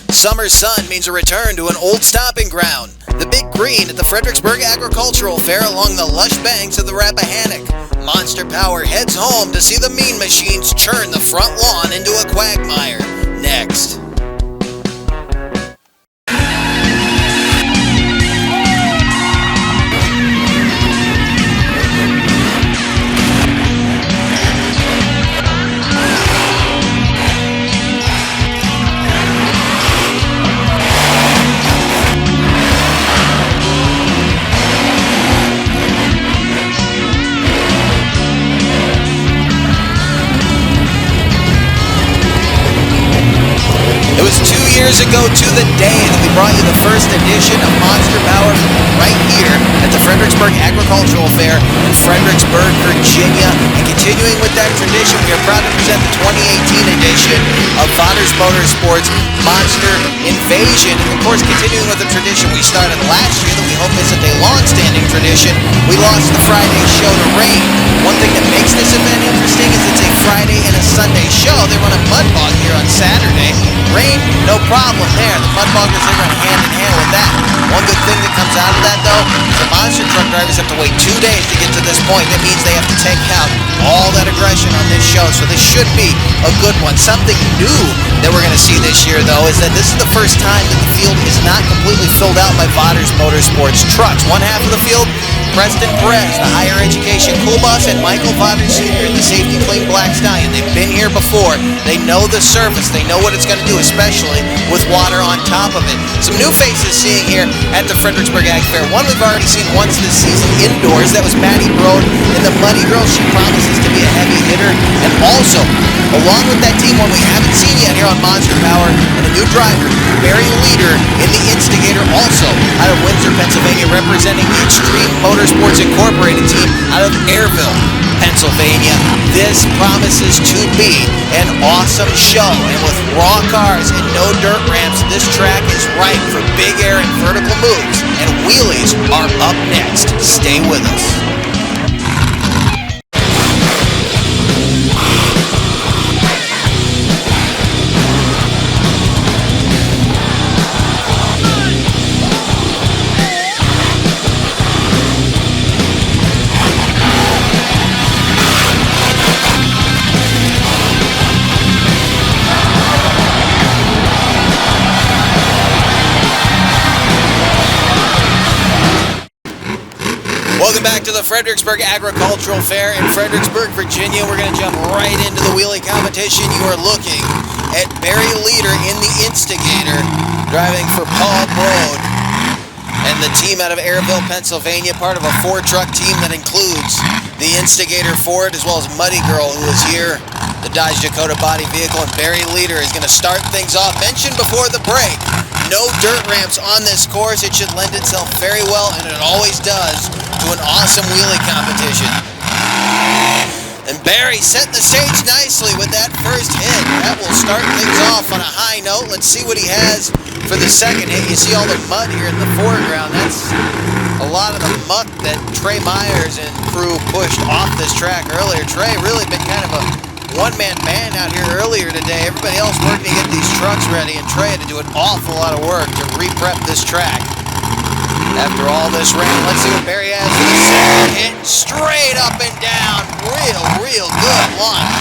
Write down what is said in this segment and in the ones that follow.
Summer sun means a return to an old stomping ground. The Big Green at the Fredericksburg Agricultural Fair along the lush banks of the Rappahannock. Monster Power heads home to see the mean machines churn the front lawn into a quagmire. Next. It was 2 years ago to the day that we brought you the first edition of Monster Power right here at the Fredericksburg Agricultural Fair in Fredericksburg, Virginia. And continuing with that tradition, we are proud to present the 2018 edition of Motorsports Monster Invasion. And of course, continuing with the tradition we started last year that we hope isn't a long-standing tradition, we lost the Friday show to rain. One thing that makes this event interesting is it's a Friday and a Sunday show. They run a mud bog here on Saturday. Rain, no problem there. The mud boggers, they run hand in hand with that. One good thing that comes out of that, though, is the monster truck drivers have to wait 2 days to get to this point. That means they have to take out all that aggression on this show, so this should be a good one. Something new that we're going to see this year, though, is that this is the first time that the field is not completely filled out by Vodder's Motorsports trucks. One half of the field, Preston Perez, the higher education cool bus, and Michael Vodder Sr., the safety clean black stallion. They've been here before. They know the surface. They know what it's going to do, especially with water on top of it. Some new faces seeing here at the Fredericksburg Ag Fair. One we've already seen once this season indoors. That was Maddie Brode in the Muddy Girl. She promises to be a heavy hitter. And also, along with that team, one we haven't seen yet here on Monster Power, and a new driver, Barry Leader in the Instigator, also out of Windsor, Pennsylvania, representing the Extreme Motorsports Incorporated team out of Airville, Pennsylvania. This promises to be an awesome show, and with raw cars and no dirt ramps, this track is ripe for big air and vertical moves, and wheelies are up next. Stay with us. Welcome back to the Fredericksburg Agricultural Fair in Fredericksburg, Virginia. We're going to jump right into the wheelie competition. You are looking at Barry Leader in the Instigator, driving for Paul Brode and the team out of Airville, Pennsylvania, part of a 4-truck team that includes the Instigator Ford as well as Muddy Girl, who is here, the Dodge Dakota body vehicle, and Barry Leader is going to start things off. Mentioned before the break, no dirt ramps on this course. It should lend itself very well, and it always does, to an awesome wheelie competition. And Barry set the stage nicely with that first hit. That will start things off on a high note. Let's see what he has for the second hit. You see all the mud here in the foreground. That's a lot of the muck that Trey Myers and crew pushed off this track earlier. Trey really been kind of a one-man band out here earlier today. Everybody else working to get these trucks ready, and Trey had to do an awful lot of work to re-prep this track. After all this rain, let's see what Barry has for the second hit. Straight up and down. Real good launch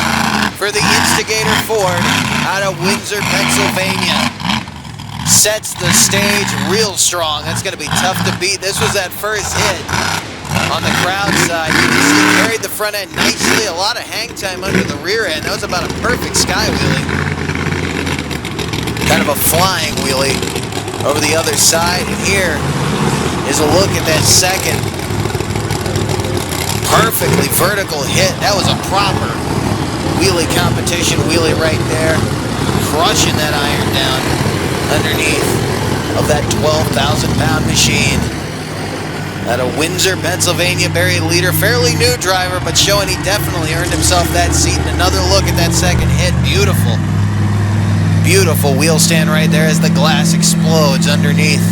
for the Instigator Ford out of Windsor, Pennsylvania. Sets the stage real strong. That's going to be tough to beat. This was that first hit on the crowd side. You can see he carried the front end nicely. A lot of hang time under the rear end. That was about a perfect sky wheelie. Kind of a flying wheelie over the other side. And here is a look at that second perfectly vertical hit. That was a proper wheelie competition wheelie right there. Crushing that iron down underneath of that 12,000-pound machine. Out of Windsor, Pennsylvania, Barry Leader, fairly new driver, but showing he definitely earned himself that seat. And another look at that second hit. Beautiful. Beautiful wheel stand right there as the glass explodes underneath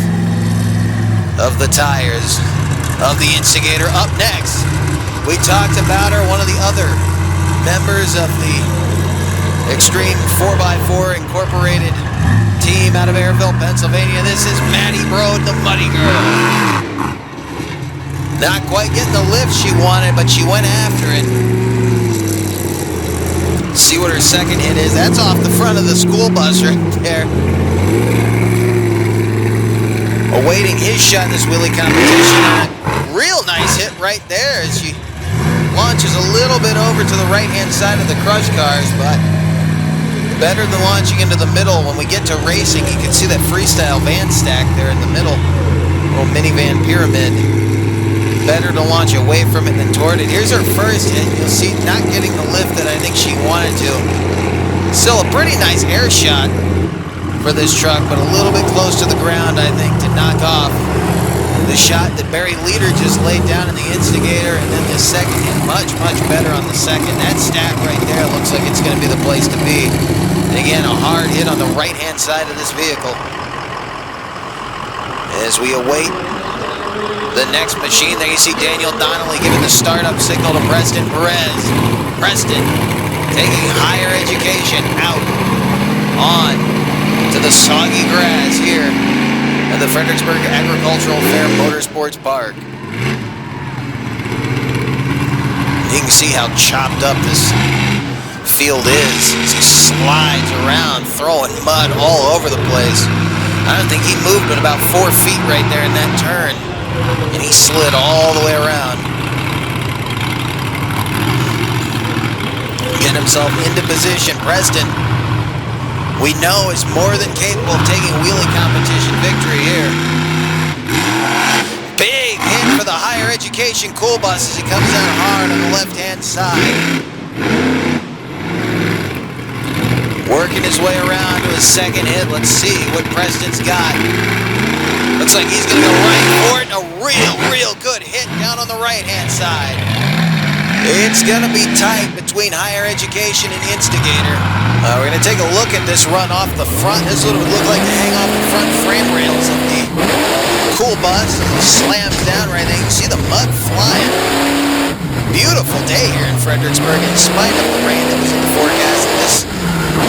of the tires of the Instigator. Up next, we talked about her, one of the other members of the Extreme 4x4 Incorporated team out of Airville, Centerville, Pennsylvania. This is Maddie Broad, the Muddy Girl. Not quite getting the lift she wanted, but she went after it. See what her second hit is. That's off the front of the school bus right there. Awaiting his shot in this wheelie competition. Real nice hit right there as she launches a little bit over to the right-hand side of the crush cars, but better than launching into the middle. When we get to racing, you can see that freestyle van stack there in the middle. Little minivan pyramid. Better to launch away from it than toward it. Here's her first hit. You'll see not getting the lift that I think she wanted to. Still a pretty nice air shot for this truck, but a little bit close to the ground, I think, to knock off the shot that Barry Leader just laid down in the Instigator, and then the second hit, much better on the second. That stack right there looks like it's going to be the place to be. And again, a hard hit on the right-hand side of this vehicle. As we await the next machine, there you see Daniel Donnelly giving the startup signal to Preston Perez. Preston taking higher education out on to the soggy grass here at the Fredericksburg Agricultural Fair Motorsports Park. You can see how chopped up this field is as he slides around, throwing mud all over the place. I don't think he moved but about 4 feet right there in that turn, and he slid all the way around. Get himself into position. Preston, we know, is more than capable of taking a wheelie competition victory here. Big hit for the higher education cool bus as he comes down hard on the left-hand side. Working his way around to his second hit. Let's see what Preston's got. Looks like he's going to go right for it. A real good hit down on the right-hand side. It's going to be tight between higher education and Instigator. We're going to take a look at this run off the front. This is what it would look like to hang off the front frame rails of the cool bus. It slams down right there. You can see the mud flying. Beautiful day here in Fredericksburg in spite of the rain that was in the forecast. This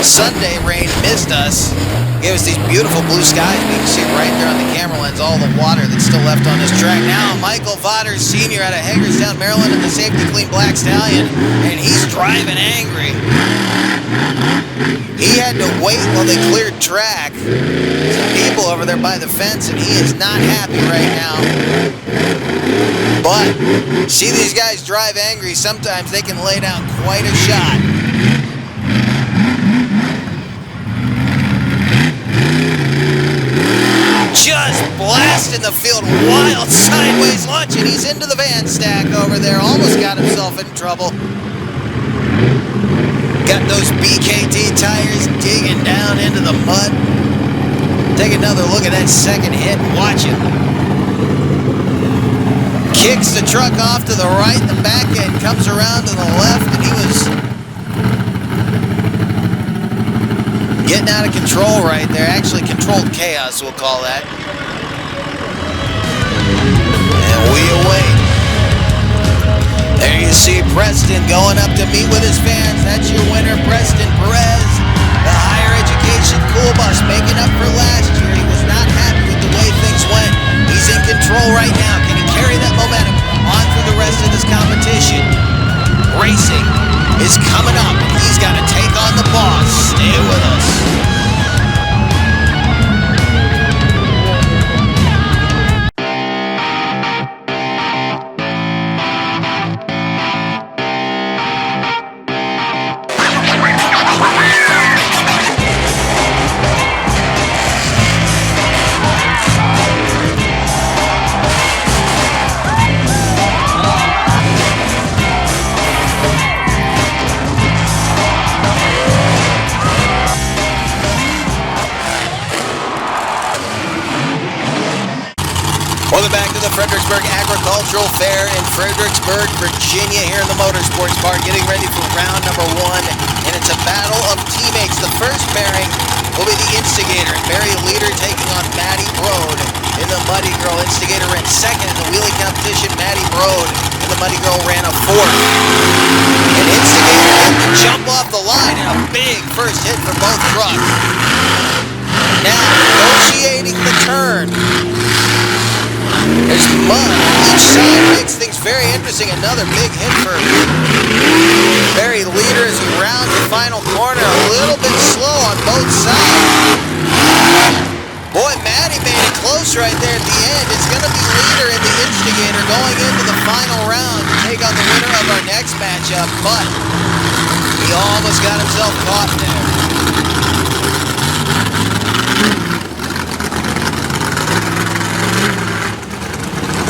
Sunday rain missed us. Gave us these beautiful blue skies. You can see right there on the camera lens all the water that's still left on this track. Now Michael Vodder Sr. out of Hagerstown, Maryland in the Safety Clean Black Stallion, and he's driving angry. He had to wait while they cleared track. Some people over there by the fence, and he is not happy right now. But see these guys drive angry. Sometimes they can lay down quite a shot. Just blasting the field, wild sideways launch, and he's into the van stack over there. Almost got himself in trouble. Got those BKT tires digging down into the mud. Take another look at that second hit. Watch it. Kicks the truck off to the right. The back end comes around to the left, and he was getting out of control right there. Actually, controlled chaos, we'll call that. And we await. There you see Preston going up to meet with his fans. That's your winner, Preston Perez. The higher education cool bus making up for last year. He was not happy with the way things went. He's in control right now. Can he carry that momentum on through the rest of this competition? Racing is coming up, and he's got to take on the boss. Stay with us. Welcome back to the Fredericksburg Agricultural Fair in Fredericksburg, Virginia, here in the Motorsports Park, getting ready for round number 1. And it's a battle of teammates. The first pairing will be the Instigator, and Barry Leader taking on Maddie Broad in the Muddy Girl. Instigator ran second in the wheelie competition. Maddie Broad in the Muddy Girl ran a 4th. And Instigator had to jump off the line, and a big first hit for both trucks. Now, those mud each side makes things very interesting. Another big hit for Barry Leader as he rounds the final corner. A little bit slow on both sides. Boy, Matty made it close right there at the end. It's going to be Leader in the Instigator going into the final round to take on the winner of our next matchup, but he almost got himself caught there.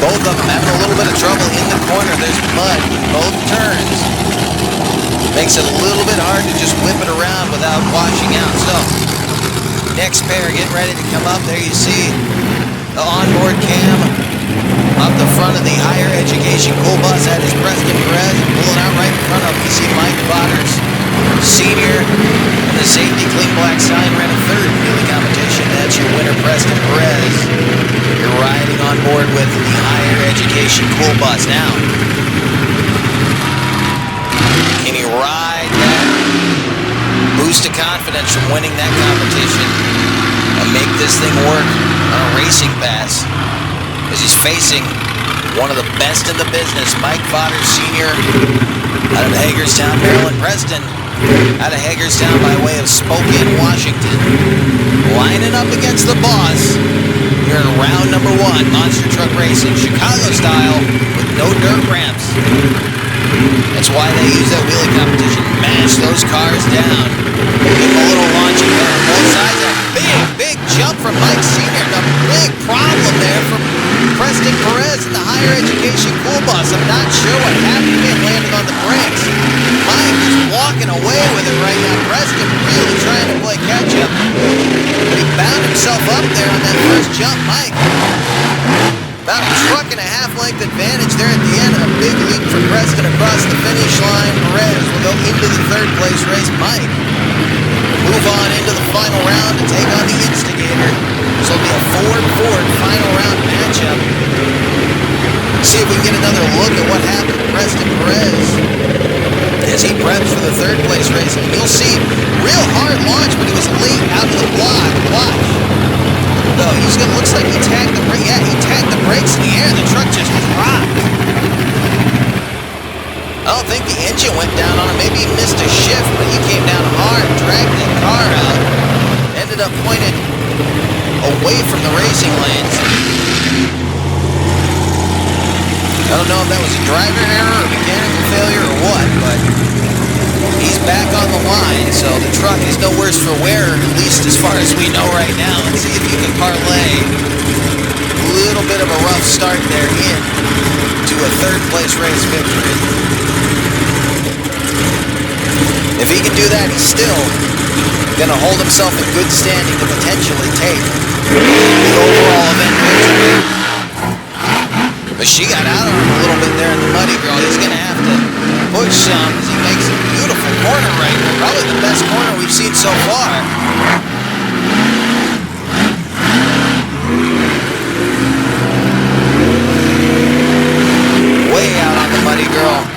Both of them having a little bit of trouble in the corner. There's mud in both turns. Makes it a little bit hard to just whip it around without washing out. So, next pair getting ready to come up. There you see the onboard cam up the front of the higher education cool bus. That is Preston Perez. Pulling out right in front of him. You see Mike Botters, Senior, and the safety clean black sign ran a third wheelie competition. That's your winner, Preston Perez. You're riding on board with the higher education cool bus. Now, can he ride that boost of confidence from winning that competition and make this thing work on a racing pass? As he's facing one of the best in the business, Mike Botters Sr. out of Hagerstown, Maryland. Preston out of Hagerstown by way of Spokane, Washington. Lining up against the boss here in round number 1, Monster Truck Racing, Chicago style, with no dirt ramps. That's why they use that wheelie competition. Mash those cars down. Give them a little launching pad on both sides. A big jump from Mike Sr. A big problem there from Preston Perez in the higher education cool bus. I'm not sure what happened to him landing on the brakes. Mike is walking away with it right now. Preston really trying to play catch up. But he bound himself up there on that first jump. Mike, about a truck and a half length advantage there at the end, and a big leap for Preston across the finish line. Perez will go into the third place race. Mike move on into the final round to take on the Instigator. This will be a Ford final round matchup. See if we can get another look at what happened to Preston Perez as he preps for the third place race. And you'll see, real hard launch, but he was late out of the block. Watch. Though he's gonna, looks like he tagged the brake. Yeah, he tagged the brakes in the air. The truck just dropped. I don't think the engine went down on him. Maybe he missed a shift, but he came down hard, dragged that car out, ended up pointed away from the racing lanes. I don't know if that was a driver error or mechanical failure or what, but he's back on the line, so the truck is no worse for wear, at least as far as we know right now. Let's see if you can parlay a little bit of a rough start there in to a third place race victory. If he can do that, he's still going to hold himself in good standing to potentially take the overall event victory. But she got out on him a little bit there in the muddy girl. He's going to have to push some as he makes a beautiful corner right there. Probably the best corner we've seen so far. Way out on the muddy girl.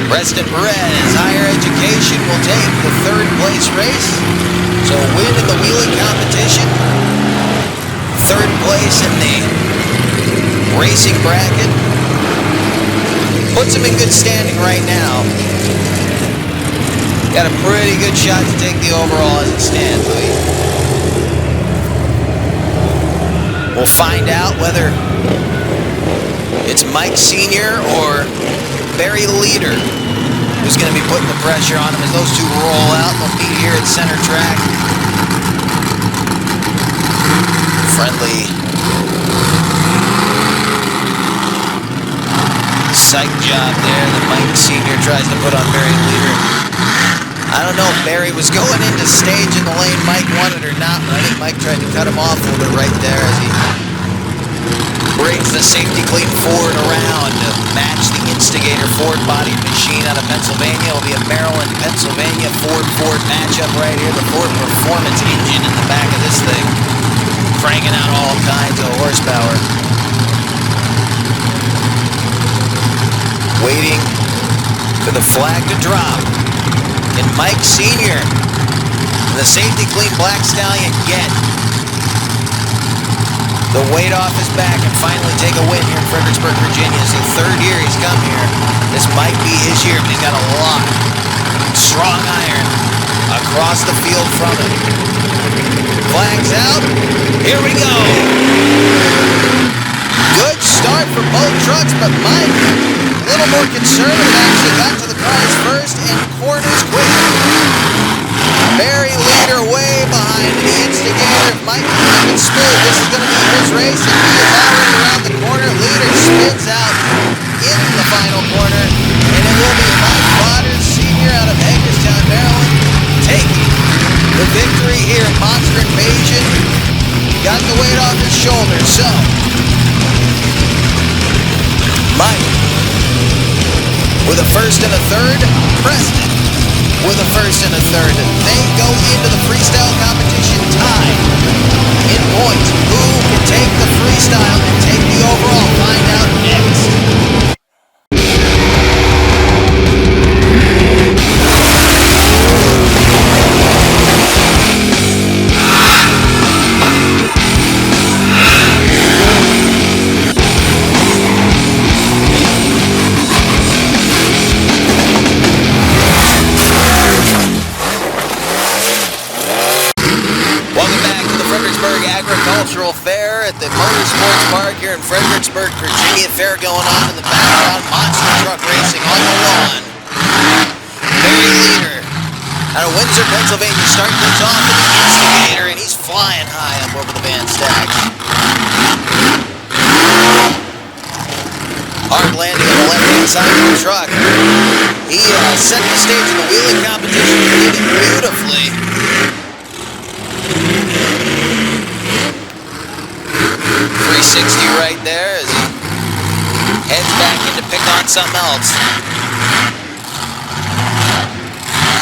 Preston Perez, higher education, will take the third place race. So win in the wheeling competition. Third place in the racing bracket. Puts him in good standing right now. Got a pretty good shot to take the overall as it stands, Louis. We'll find out whether it's Mike Sr. or Barry Leader who's going to be putting the pressure on him as those two roll out. They'll meet here at center track. Friendly psych job there that Mike Sr. tries to put on Barry Leader. I don't know if Barry was going into stage in the lane Mike wanted or not, but I think Mike tried to cut him off a little bit right there as he brings the safety clean Ford around to match the Instigator Ford bodied machine out of Pennsylvania. It'll be a Maryland, Pennsylvania Ford matchup right here. The Ford Performance engine in the back of this thing, cranking out all kinds of horsepower. Waiting for the flag to drop. Can Mike Sr. and the safety clean Black Stallion get the weight off his back and finally take a win here in Fredericksburg, Virginia. It's the third year he's come here. This might be his year, but he's got a lot of strong iron across the field from him. Flags out. Here we go. Good start for both trucks, but Mike, a little more conservative, actually got to the cars first and corners quicker. Barry Leader way behind the instigator. If Mike can keep it smooth, this is going to be his race, and he is already around the corner. Leader spins out into the final corner, and it will be Mike Waters, senior out of Hagerstown, Maryland, taking the victory here. Monster Invasion got the weight off his shoulders. So, Mike with a first and a third. Preston with a first and a third. They go into the freestyle competition tied in points. Who can take the freestyle and take the overall? Find out next. Agricultural Fair at the Motorsports Park here in Fredericksburg, Virginia. Fair going on in the background. Monster truck racing on the lawn. Barry Leader out of Windsor, Pennsylvania, starting things off with the instigator, and he's flying high up over the bandstacks. Hard landing on the left-hand side of the truck. He set the stage in the wheeling competition, did it beautifully. 360 right there as he heads back in to pick on something else.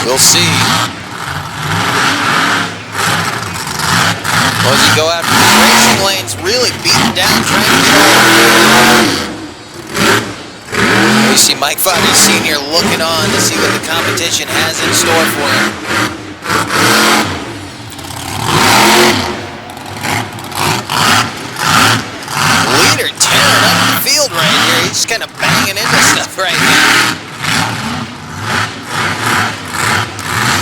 We'll see. Or does he go after the racing lanes, really beaten down, trying to get over. We see Mike Foddy Sr. looking on to see what the competition has in store for him. Right here, he's just kind of banging into stuff right now.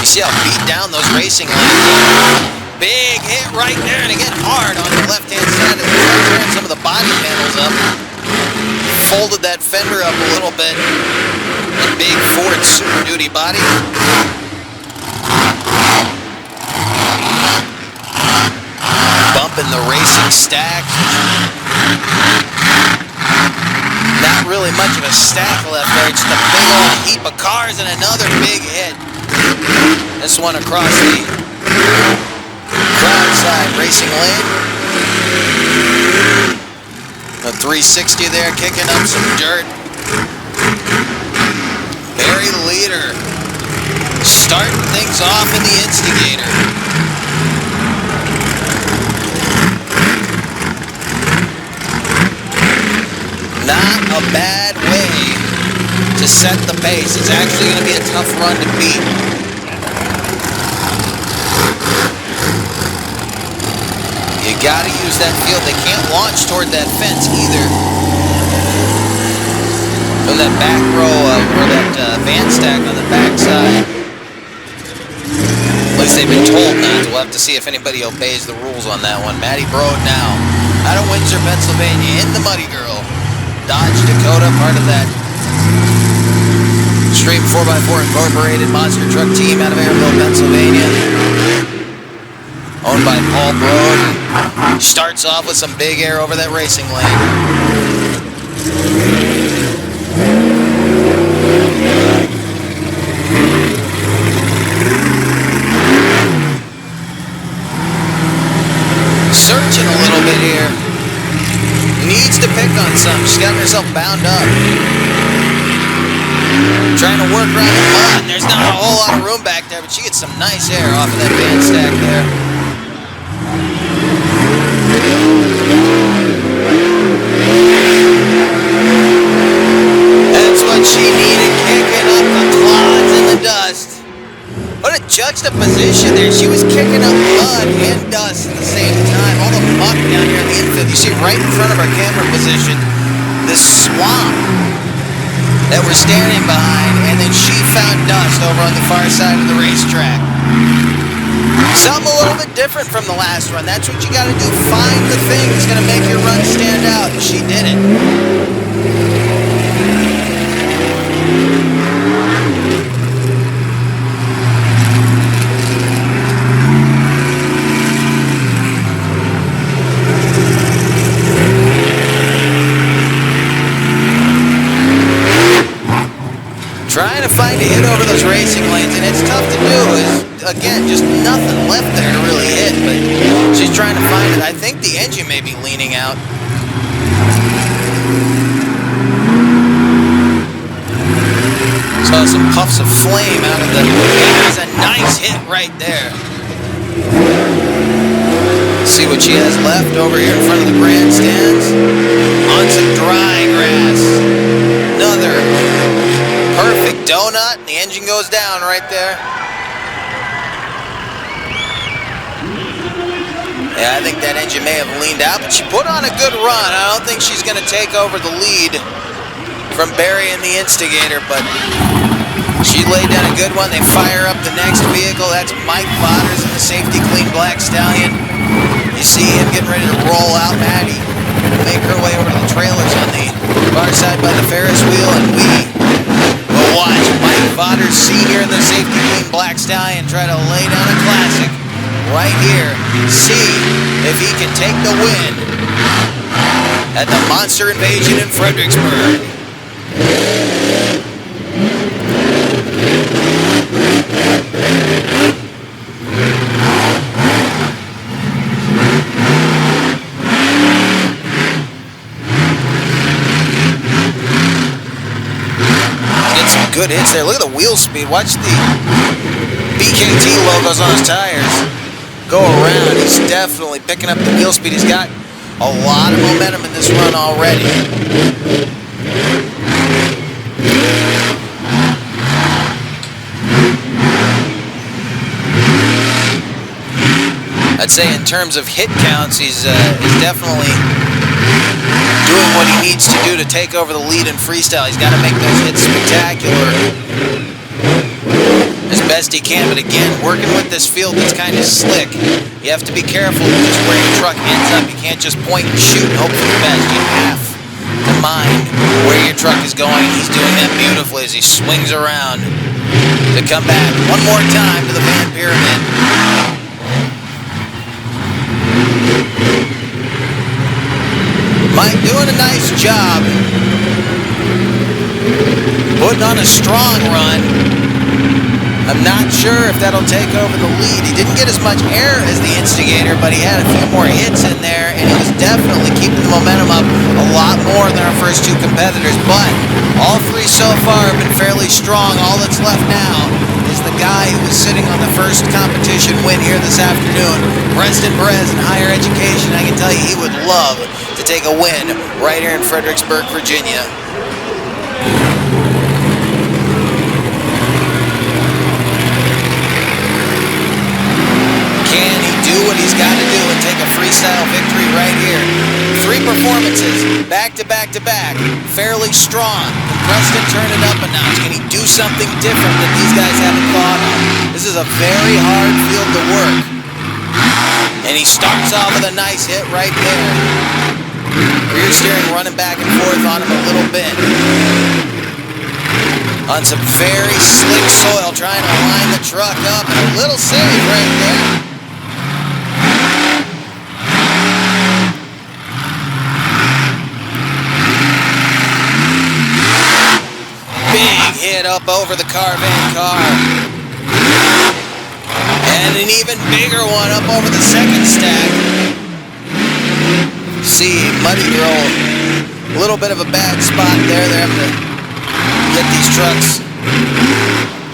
You see how beat down those racing lanes are. Big hit right there, and again hard on the left-hand side of the truck, tearing some of the body panels up. Folded that fender up a little bit. The big Ford Super Duty body. Bumping the racing stacks. Not really much of a stack left there, just a big old heap of cars and another big hit. This one across the crowd side racing lane. A 360 there, kicking up some dirt. Barry Leader starting things off in the instigator. Not a bad way to set the pace. It's actually going to be a tough run to beat. You got to use that field. They can't launch toward that fence either. From that back row or that van stack on the back side. At least they've been told not to. We'll have to see if anybody obeys the rules on that one. Matty Broad now out of Windsor, Pennsylvania in the Muddy Girl. Dodge Dakota, part of that Stream 4x4 Incorporated monster truck team out of Airville, Pennsylvania. Owned by Paul Broad. Starts off with some big air over that racing lane. Searching a little bit here. Needs to pick on something. She's got herself bound up. Trying to work around the mud. There's not a whole lot of room back there, but she gets some nice air off of that band stack there. That's what she needed, kicking up the clods in the dust. What a juxtaposition there. She was kicking up mud and blowing dust at the same time. All the muck down here in the infield. You see right in front of our camera position, this swamp that we're standing behind, and then she found dust over on the far side of the racetrack. Something a little bit different from the last run. That's what you got to do. Find the thing that's going to make your run stand out, and she did it. Trying to find a hit over those racing lanes, and it's tough to do. Again, just nothing left there to really hit, but she's trying to find it. I think the engine may be leaning out. Saw some puffs of flame out of the... There's a nice hit right there. See what she has left over here in front of the grandstands. On some dry grass. Another perfect donut, and the engine goes down right there. Yeah, I think that engine may have leaned out, but she put on a good run. I don't think she's going to take over the lead from Barry and the Instigator, but she laid down a good one. They fire up the next vehicle. That's Mike Botters in the safety clean black stallion. You see him getting ready to roll out. Maddie make her way over to the trailers on the far side by the Ferris wheel, and we will watch Mike Botters Sr. in the safety clean black stallion try to lay down a classic right here. See if he can take the win at the Monster Invasion in Fredericksburg. Get some good hits there. Look at the wheel speed. Watch the BKT logos on his tires go around. He's definitely picking up the wheel speed. He's got a lot of momentum in this run already. I'd say in terms of hit counts, he's definitely doing what he needs to do to take over the lead in freestyle. He's got to make those hits spectacular as best he can, but again, working with this field that's kind of slick, you have to be careful with just where your truck ends up. You can't just point and shoot and hope for the best. You have to mind where your truck is going. He's doing that beautifully as he swings around to come back one more time to the Van Pyramid. Mike doing a nice job putting on a strong run. I'm not sure if that'll take over the lead. He didn't get as much air as the Instigator, but he had a few more hits in there, and he was definitely keeping the momentum up a lot more than our first two competitors. But all three so far have been fairly strong. All that's left now is the guy who was sitting on the first competition win here this afternoon, Preston Perez in higher education. I can tell you he would love to take a win right here in Fredericksburg, Virginia. Can he do what he's got to do and take a freestyle victory right here? 3 performances, back to back to back, fairly strong. Can Preston turn it up a notch? Can he do something different that these guys haven't thought of? This is a very hard field to work. And he starts off with a nice hit right there. Rear steering running back and forth on him a little bit. On some very slick soil, trying to line the truck up, and a little save right there. Big hit up over the Carvan car. And an even bigger one up over the second stack. See, Muddy Girl, a little bit of a bad spot there. They're having to get these trucks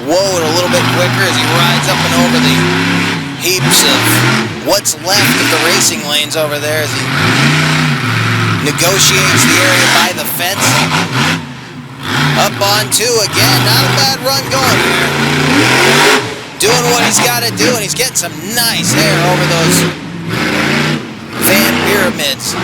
woed a little bit quicker as he rides up and over the heaps of what's left of the racing lanes over there as he negotiates the area by the fence. Up on 2 again. Not a bad run going here. Doing what he's got to do, and he's getting some nice air over those chance.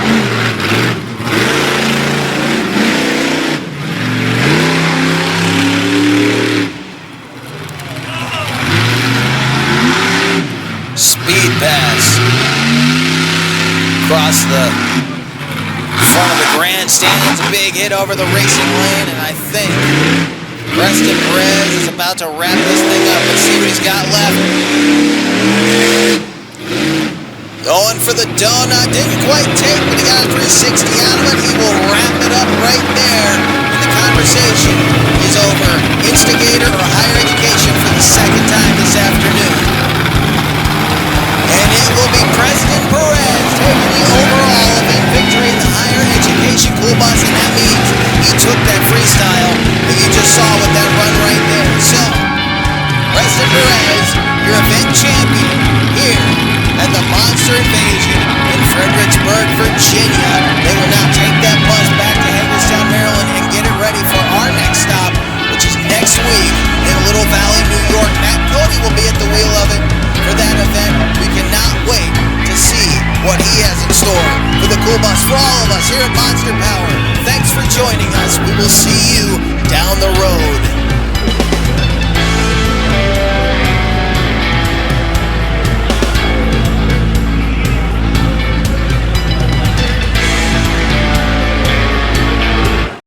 Speed pass. Across the front of the grandstands, a big hit over the racing lane, and I think Preston Perez is about to wrap this thing up. Let's see what he's got left. Going for the donut, didn't quite take, but he got a 360 out of it. He will wrap it up right there, and the conversation is over. Instigator or higher education for the second time this afternoon. And it will be Preston Perez taking the overall event victory in the higher education cool bus, and that means he took that freestyle that you just saw with that run right there. So, Preston Perez, your event champion here at the Monster Invasion in Fredericksburg, Virginia. They will now take that bus back to Hagerstown, Maryland, and get it ready for our next stop, which is next week in Little Valley, New York. Matt Cody will be at the wheel of it for that event. We cannot wait to see what he has in store for the cool bus. For all of us here at Monster Power, thanks for joining us. We will see you down the road.